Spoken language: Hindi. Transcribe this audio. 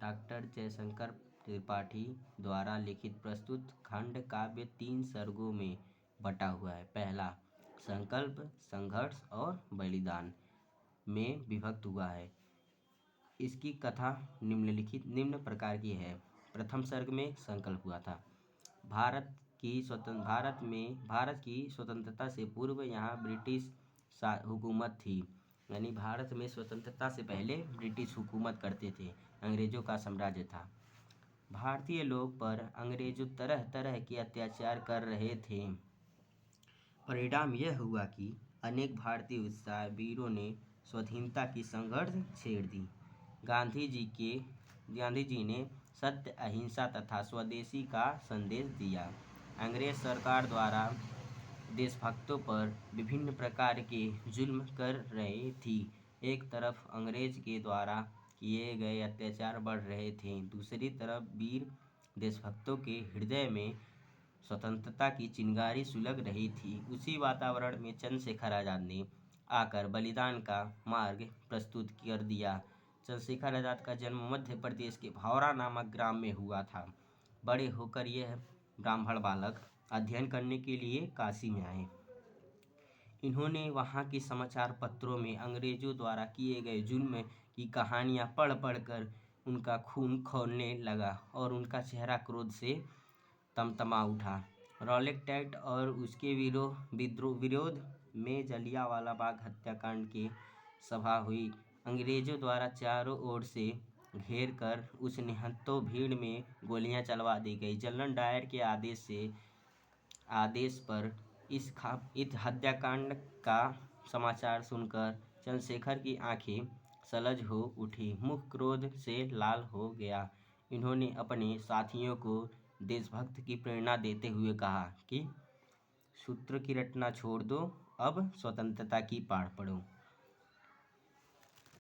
डॉक्टर जयशंकर त्रिपाठी द्वारा लिखित प्रस्तुत खंड काव्य 3 सर्गों में बटा हुआ है। पहला संकल्प, संघर्ष और बलिदान में विभक्त हुआ है। इसकी कथा निम्न प्रकार की है। प्रथम सर्ग में संकल्प हुआ था। भारत की स्वतंत्रता से पूर्व यहाँ ब्रिटिश हुकूमत थी। यानी भारत में स्वतंत्रता से पहले ब्रिटिश हुकूमत करते थे, अंग्रेजों का साम्राज्य था। भारतीय लोग पर अंग्रेजों तरह तरह के अत्याचार कर रहे थे। परिणाम यह हुआ कि अनेक भारतीय उत्साह वीरों ने स्वाधीनता की संघर्ष छेड़ दी। गांधी जी ने सत्य, अहिंसा तथा स्वदेशी का संदेश दिया। अंग्रेज सरकार द्वारा देशभक्तों पर विभिन्न प्रकार के जुल्म कर रही थी। एक तरफ अंग्रेज के द्वारा किए गए अत्याचार बढ़ रहे थे, दूसरी तरफ वीर देशभक्तों के हृदय में स्वतंत्रता की चिंगारी सुलग रही थी। उसी वातावरण में चंद्रशेखर आज़ाद ने आकर बलिदान का मार्ग प्रस्तुत कर दिया। चंद्रशेखर आज़ाद का जन्म मध्य प्रदेश के भौरा नामक ग्राम में हुआ था। बड़े होकर यह ब्राह्मण बालक अध्ययन करने के लिए काशी में आए। इन्होंने वहाँ के समाचार पत्रों में अंग्रेजों द्वारा किए गए जुल्म की कहानियाँ पढ़ पढ़कर उनका खून खौलने लगा और उनका चेहरा क्रोध से तमतमा उठा। रॉलेट एक्ट और उसके विरोध में जलियांवाला बाग हत्याकांड की सभा हुई। अंग्रेजों द्वारा चारों ओर से घेर कर उस निहत्थों भीड़ में गोलियां चलवा दी गई। जनरल डायर के आदेश पर इस हत्याकांड का समाचार सुनकर चंद्रशेखर की आंखें सलज हो उठी, मुख क्रोध से लाल हो गया। इन्होंने अपने साथियों को देशभक्त की प्रेरणा देते हुए कहा कि सूत्र की रटना छोड़ दो, अब स्वतंत्रता की पाठ पढ़ो।